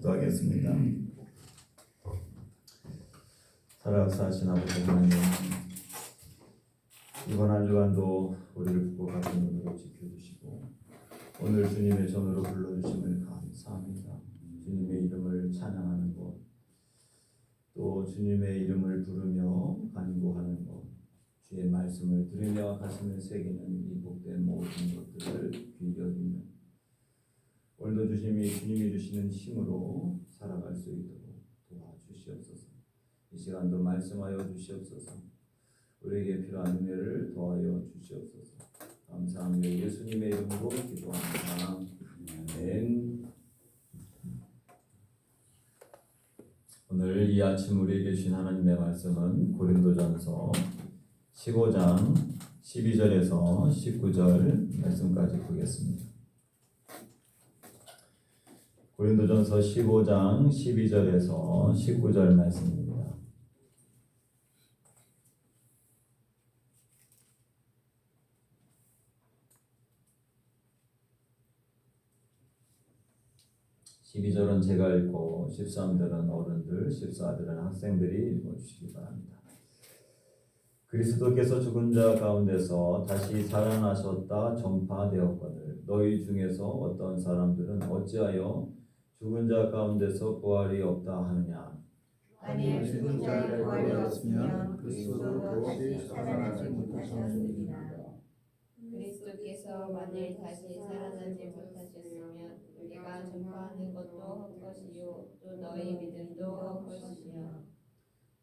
기도하겠습니다. 살아계신 아버지 하나님, 이번 한 주간도 우리를 축복하신 눈으로 지켜주시고 오늘 주님의 전으로 불러주심을 감사합니다. 주님의 이름을 찬양하는 것, 또 주님의 이름을 부르며 간구하는 것, 주의 말씀을 들으며 가슴을 새기는 이 복된 모든 것들을 귀히 여기며 오늘도 주님이 주시는 힘으로 살아갈 수 있도록 도와주시옵소서. 이 시간도 말씀하여 주시옵소서. 우리에게 필요한 은혜를 더하여 주시옵소서. 감사하며 예수님의 이름으로 기도합니다. 아멘. 오늘 이 아침 우리에게 주신 하나님의 말씀은 고린도전서 15장 12절에서 19절 말씀까지 보겠습니다. 고린도전서 15장 12절에서 19절 말씀입니다. (12절은) 제가 읽고 (13절은) 어른들, (14절은) 학생들이 읽어주시기 바랍니다. 그리스도께서 죽은 자 가운데서 다시 살아나셨다 전파되었거늘 너희 중에서 어떤 사람들은 어찌하여 죽은 자 가운데서 부활이 없다 하느냐. 만일 죽은 자의 부활이 없으면 그리스도도 다시 살아나지 못하셨습니다. 그리스도께서 만일 다시 살아나지 못하셨으면 우리가 전파하는 것도 헛것이요 또 너희 믿음도 헛것이요.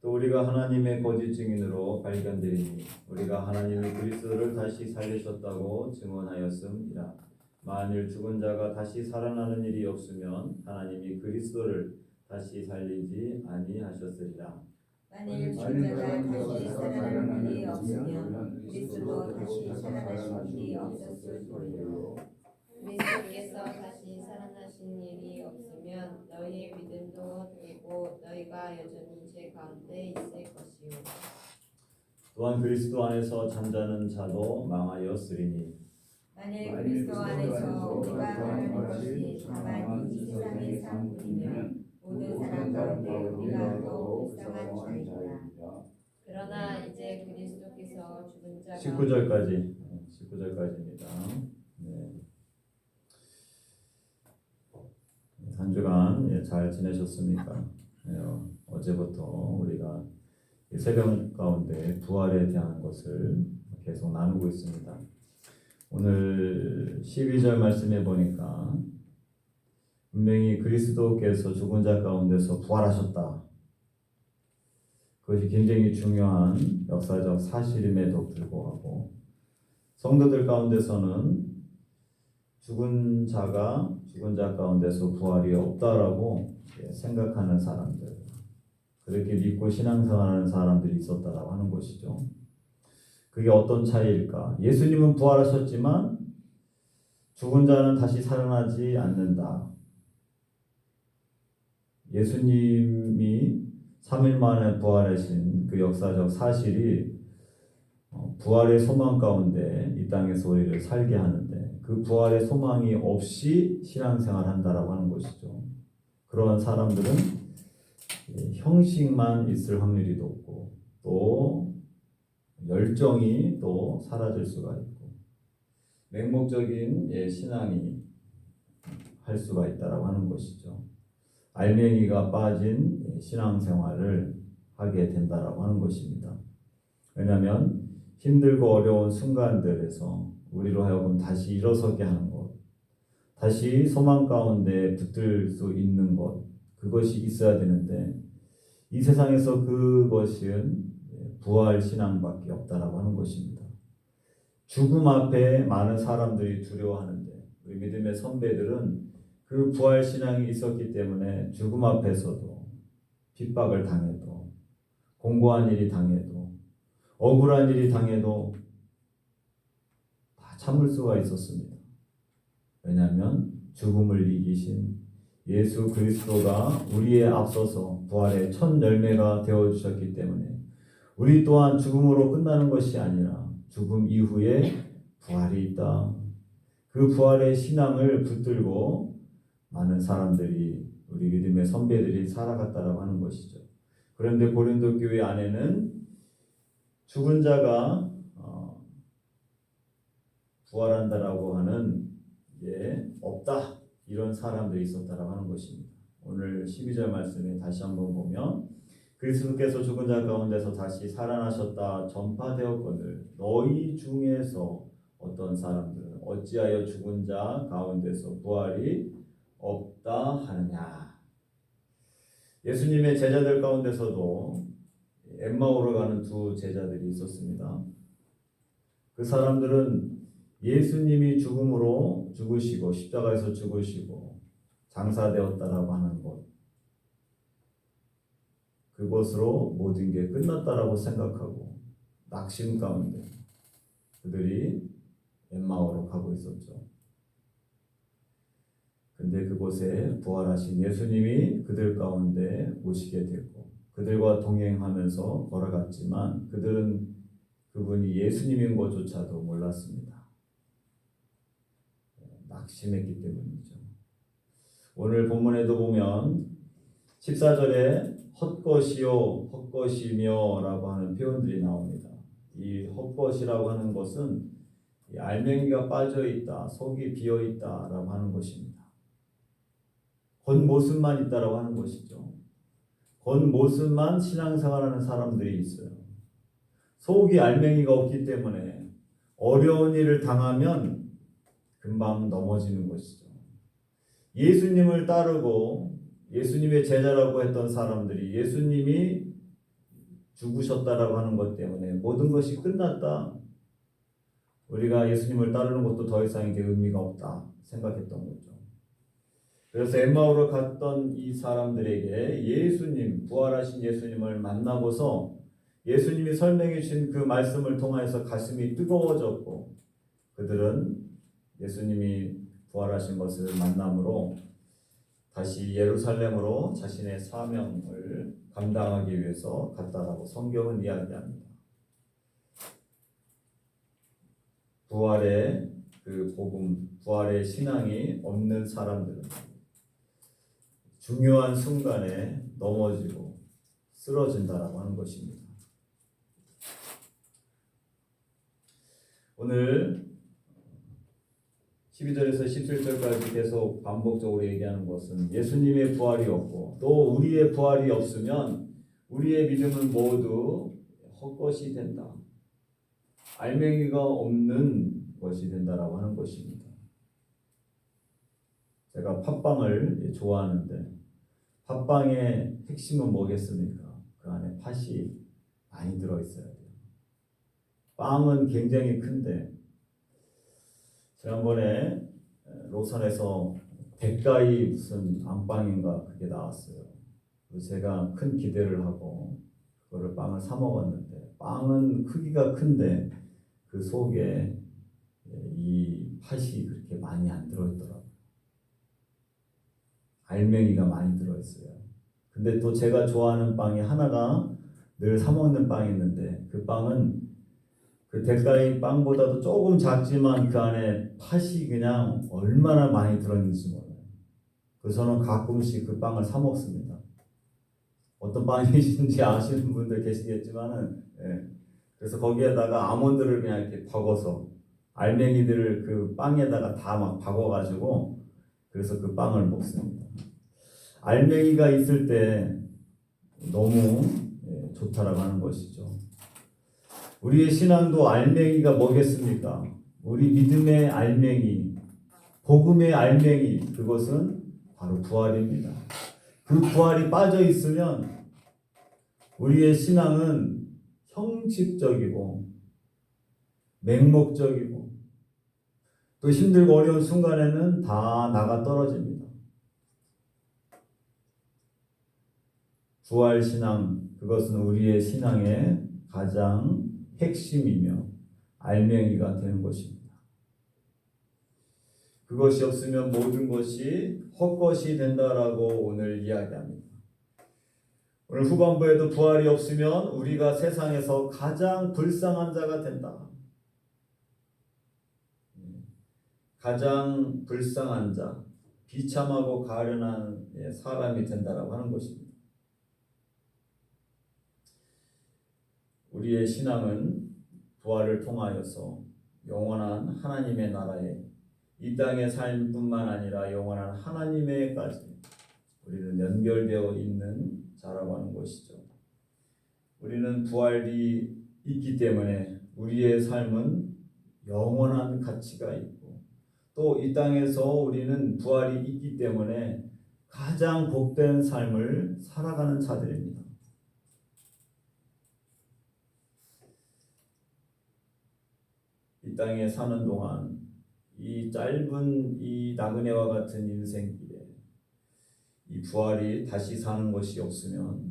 또 우리가 하나님의 거짓 증인으로 발견되리니 우리가 하나님이 그리스도를 다시 살리셨다고 증언하였음이라. 만일 죽은 자가 다시 살아나는 일이 없으면 하나님이 그리스도를 다시 살리지 아니하셨으리라. 만일 죽은 자가 다시 살아나는 일이 없으면 그리스도도 다시 살아나신 일이 없었을 터이요. 그리스도께서 다시 살아나신 일이 없으면 너희의 믿음도 헛되고 너희가 여전히 죄 가운데 있을 것이요. 또한 그리스도 안에서 잠자는 자도 망하였으리니 만일 그리스도 안에서 우리가 하는 것이 다만 이 세상의 삶이면 모든 사람 가운데 우리가 더욱 불쌍한 자이다. 그러나 이제 그리스도께서 죽은 자가 19절까지입니다. 네. 한 주간 잘 지내셨습니까? 네, 어제부터 우리가 새벽 가운데 부활에 대한 것을 계속 나누고 있습니다. 오늘 12절 말씀해 보니까 분명히 그리스도께서 죽은 자 가운데서 부활하셨다. 그것이 굉장히 중요한 역사적 사실임에도 불구하고 성도들 가운데서는 죽은 자 가운데서 부활이 없다라고 생각하는 사람들, 그렇게 믿고 신앙생활하는 사람들이 있었다라고 하는 것이죠. 그게 어떤 차이일까? 예수님은 부활하셨지만 죽은 자는 다시 살아나지 않는다. 예수님이 3일 만에 부활하신 그 역사적 사실이 부활의 소망 가운데 이 땅에서 우리를 살게 하는데 그 부활의 소망이 없이 신앙생활 한다라고 하는 것이죠. 그러한 사람들은 형식만 있을 확률이 높고 또 열정이 또 사라질 수가 있고 맹목적인 신앙이 할 수가 있다라고 하는 것이죠. 알맹이가 빠진 신앙생활을 하게 된다라고 하는 것입니다. 왜냐하면 힘들고 어려운 순간들에서 우리로 하여금 다시 일어서게 하는 것, 다시 소망 가운데 붙들 수 있는 것, 그것이 있어야 되는데 이 세상에서 그것은 부활 신앙밖에 없다라고 하는 것입니다. 죽음 앞에 많은 사람들이 두려워하는데 우리 믿음의 선배들은 그 부활 신앙이 있었기 때문에 죽음 앞에서도 핍박을 당해도 공고한 일이 당해도 억울한 일이 당해도 다 참을 수가 있었습니다. 왜냐하면 죽음을 이기신 예수 그리스도가 우리에 앞서서 부활의 첫 열매가 되어주셨기 때문에 우리 또한 죽음으로 끝나는 것이 아니라 죽음 이후에 부활이 있다. 그 부활의 신앙을 붙들고 많은 사람들이 우리 믿음의 믿음의 선배들이 살아갔다라고 하는 것이죠. 그런데 고린도 교회 안에는 죽은 자가 부활한다라고 하는 게 없다, 이런 사람들이 있었다라고 하는 것입니다. 오늘 12절 말씀에 다시 한번 보면 그리스도께서 죽은 자 가운데서 다시 살아나셨다 전파되었거늘 너희 중에서 어떤 사람들은 어찌하여 죽은 자 가운데서 부활이 없다 하느냐. 예수님의 제자들 가운데서도 엠마오로 가는 두 제자들이 있었습니다. 그 사람들은 예수님이 죽음으로 죽으시고 십자가에서 죽으시고 장사되었다라고 하는 것, 그것으로 모든 게 끝났다라고 생각하고 낙심 가운데 그들이 엠마오로 가고 있었죠. 근데 그곳에 부활하신 예수님이 그들 가운데 오시게 됐고 그들과 동행하면서 걸어갔지만 그들은 그분이 예수님인 것조차도 몰랐습니다. 낙심했기 때문이죠. 오늘 본문에도 보면 14절에 헛것이요 헛것이며 라고 하는 표현들이 나옵니다. 이 헛것이라고 하는 것은 알맹이가 빠져있다, 속이 비어있다 라고 하는 것입니다. 겉모습만 있다라고 하는 것이죠. 겉모습만 신앙생활하는 사람들이 있어요. 속이 알맹이가 없기 때문에 어려운 일을 당하면 금방 넘어지는 것이죠. 예수님을 따르고 예수님의 제자라고 했던 사람들이 예수님이 죽으셨다라고 하는 것 때문에 모든 것이 끝났다, 우리가 예수님을 따르는 것도 더 이상 이제 의미가 없다 생각했던 거죠. 그래서 엠마오로 갔던 이 사람들에게 예수님, 부활하신 예수님을 만나고서 예수님이 설명해 주신 그 말씀을 통하여서 가슴이 뜨거워졌고 그들은 예수님이 부활하신 것을 만남으로 다시 예루살렘으로 자신의 사명을 감당하기 위해서 갔다라고 성경은 이야기합니다. 부활의 그 복음, 부활의 신앙이 없는 사람들은 중요한 순간에 넘어지고 쓰러진다라고 하는 것입니다. 오늘 12절에서 17절까지 계속 반복적으로 얘기하는 것은 예수님의 부활이 없고 또 우리의 부활이 없으면 우리의 믿음은 모두 헛것이 된다, 알맹이가 없는 것이 된다라고 하는 것입니다. 제가 팥빵을 좋아하는데 팥빵의 핵심은 뭐겠습니까? 그 안에 팥이 많이 들어있어야 돼요. 빵은 굉장히 큰데 지난번에 로선에서 대가이 무슨 안빵인가 그게 나왔어요. 제가 큰 기대를 하고 그거를 빵을 사 먹었는데 빵은 크기가 큰데 그 속에 이 팥이 그렇게 많이 안 들어있더라고요. 알맹이가 많이 들어있어요. 근데 또 제가 좋아하는 빵이 하나가 늘 사 먹는 빵이 있는데 그 빵은 그 대가이 빵보다도 조금 작지만 그 안에 팥이 그냥 얼마나 많이 들어있는지 몰라요. 그래서 저는 가끔씩 그 빵을 사 먹습니다. 어떤 빵이신지 아시는 분들 계시겠지만은, 그래서 거기에다가 아몬드를 그냥 이렇게 박아서 알맹이들을 그 빵에다가 다 막 박아가지고 그래서 그 빵을 먹습니다. 알맹이가 있을 때 너무 좋다라고 하는 것이죠. 우리의 신앙도 알맹이가 뭐겠습니까? 우리 믿음의 알맹이, 복음의 알맹이, 그것은 바로 부활입니다. 그 부활이 빠져 있으면 우리의 신앙은 형식적이고 맹목적이고 또 힘들고 어려운 순간에는 다 나가 떨어집니다. 부활 신앙, 그것은 우리의 신앙의 가장 핵심이며 알맹이가 되는 것입니다. 그것이 없으면 모든 것이 헛것이 된다라고 오늘 이야기합니다. 오늘 후반부에도 부활이 없으면 우리가 세상에서 가장 불쌍한 자가 된다. 가장 불쌍한 자, 비참하고 가련한 사람이 된다라고 하는 것입니다. 우리의 신앙은 부활을 통하여서 영원한 하나님의 나라에 이 땅의 삶뿐만 아니라 영원한 하나님에까지 우리는 연결되어 있는 자라고 하는 것이죠. 우리는 부활이 있기 때문에 우리의 삶은 영원한 가치가 있고 또 이 땅에서 우리는 부활이 있기 때문에 가장 복된 삶을 살아가는 자들입니다. 이 땅에 사는 동안 이 짧은 이 나그네와 같은 인생길에 이 부활이 다시 사는 것이 없으면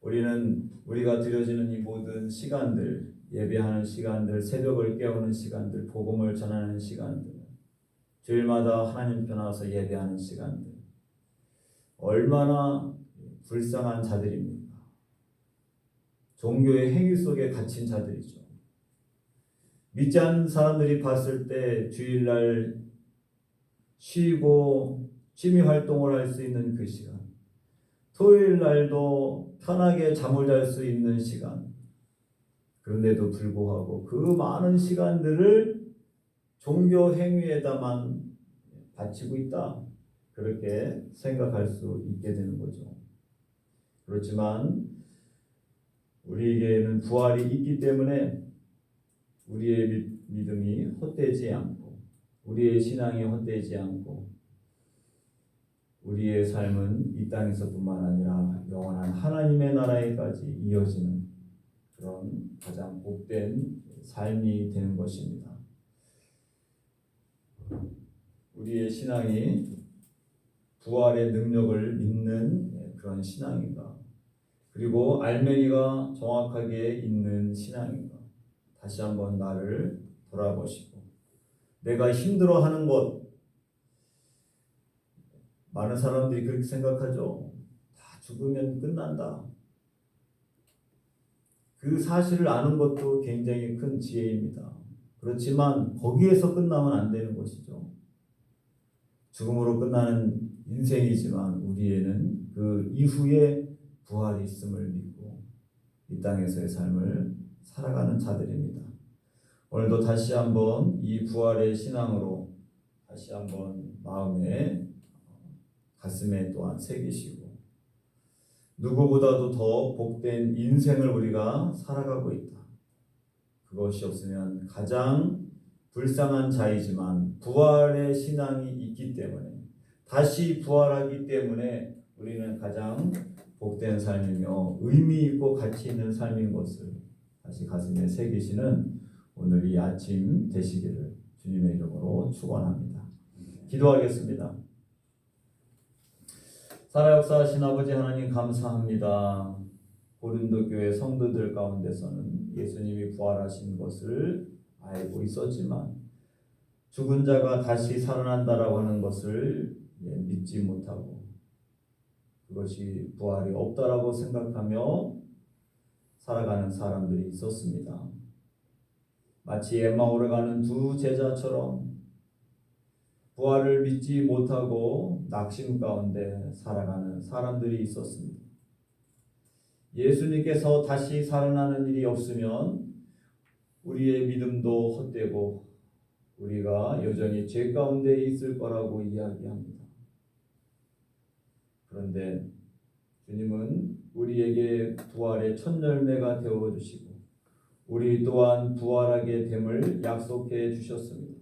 우리는 우리가 드려지는 이 모든 시간들, 예배하는 시간들, 새벽을 깨우는 시간들, 복음을 전하는 시간들, 주일마다 하나님 편 와서 예배하는 시간들, 얼마나 불쌍한 자들입니까? 종교의 행위 속에 갇힌 자들이죠. 믿지 않는 사람들이 봤을 때 주일날 쉬고 취미 활동을 할 수 있는 그 시간, 토요일 날도 편하게 잠을 잘 수 있는 시간, 그런데도 불구하고 그 많은 시간들을 종교 행위에다만 바치고 있다, 그렇게 생각할 수 있게 되는 거죠. 그렇지만 우리에게는 부활이 있기 때문에 우리의 믿음이 헛되지 않고 우리의 신앙이 헛되지 않고 우리의 삶은 이 땅에서뿐만 아니라 영원한 하나님의 나라에까지 이어지는 그런 가장 복된 삶이 되는 것입니다. 우리의 신앙이 부활의 능력을 믿는 그런 신앙인가, 그리고 알맹이가 정확하게 있는 신앙인가, 다시 한번 나를 돌아보시고 내가 힘들어하는 것, 많은 사람들이 그렇게 생각하죠. 다 죽으면 끝난다. 그 사실을 아는 것도 굉장히 큰 지혜입니다. 그렇지만 거기에서 끝나면 안 되는 것이죠. 죽음으로 끝나는 인생이지만 우리에는 그 이후에 부활이 있음을 믿고 이 땅에서의 삶을 살아가는 자들입니다. 오늘도 다시 한번 이 부활의 신앙으로 다시 한번 마음에 가슴에 또한 새기시고 누구보다도 더 복된 인생을 우리가 살아가고 있다. 그것이 없으면 가장 불쌍한 자이지만 부활의 신앙이 있기 때문에 다시 부활하기 때문에 우리는 가장 복된 삶이며 의미 있고 가치 있는 삶인 것을 다시 가슴에 새기시는 오늘 이 아침 되시기를 주님의 이름으로 축원합니다. 기도하겠습니다. 살아역사하신 아버지 하나님 감사합니다. 고린도 교회 성도들 가운데서는 예수님이 부활하신 것을 알고 있었지만 죽은 자가 다시 살아난다라고 하는 것을 믿지 못하고 그것이 부활이 없다라고 생각하며 살아가는 사람들이 있었습니다. 마치 엠마오를 가는 두 제자처럼 부활을 믿지 못하고 낙심 가운데 살아가는 사람들이 있었습니다. 예수님께서 다시 살아나는 일이 없으면 우리의 믿음도 헛되고 우리가 여전히 죄 가운데 있을 거라고 이야기합니다. 그런데 주님은 우리에게 부활의 첫 열매가 되어주시고 우리 또한 부활하게 됨을 약속해 주셨습니다.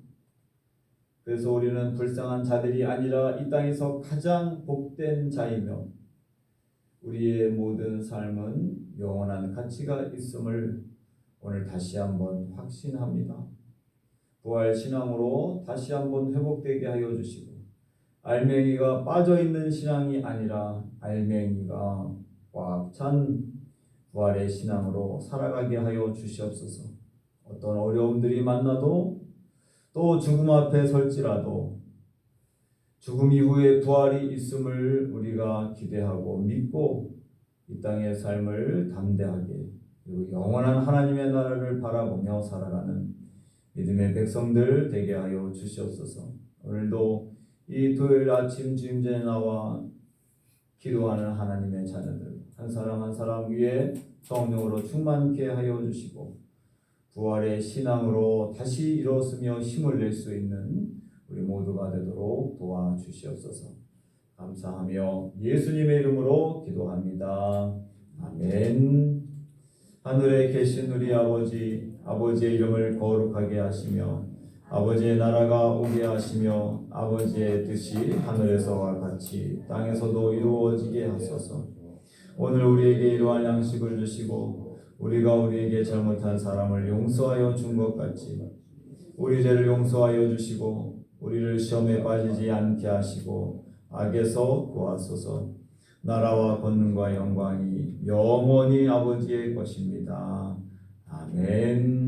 그래서 우리는 불쌍한 자들이 아니라 이 땅에서 가장 복된 자이며 우리의 모든 삶은 영원한 가치가 있음을 오늘 다시 한번 확신합니다. 부활 신앙으로 다시 한번 회복되게 하여 주시고 알맹이가 빠져있는 신앙이 아니라 알맹이가 꽉 찬 부활의 신앙으로 살아가게 하여 주시옵소서. 어떤 어려움들이 만나도 또 죽음 앞에 설지라도 죽음 이후에 부활이 있음을 우리가 기대하고 믿고 이 땅의 삶을 담대하게 그리고 영원한 하나님의 나라를 바라보며 살아가는 믿음의 백성들 되게 하여 주시옵소서. 오늘도 이 토요일 아침 주임전에 나와 기도하는 하나님의 자녀들 한 사람 한 사람 위에 성령으로 충만케 하여 주시고 부활의 신앙으로 다시 일어서며 힘을 낼 수 있는 우리 모두가 되도록 도와주시옵소서. 감사하며 예수님의 이름으로 기도합니다. 아멘. 하늘에 계신 우리 아버지, 아버지의 이름을 거룩하게 하시며 아버지의 나라가 오게 하시며 아버지의 뜻이 하늘에서와 같이 땅에서도 이루어지게 하소서. 오늘 우리에게 이러한 양식을 주시고 우리가 우리에게 잘못한 사람을 용서하여 준 것 같이 우리 죄를 용서하여 주시고 우리를 시험에 빠지지 않게 하시고 악에서 구하소서. 나라와 권능과 영광이 영원히 아버지의 것입니다. 아멘.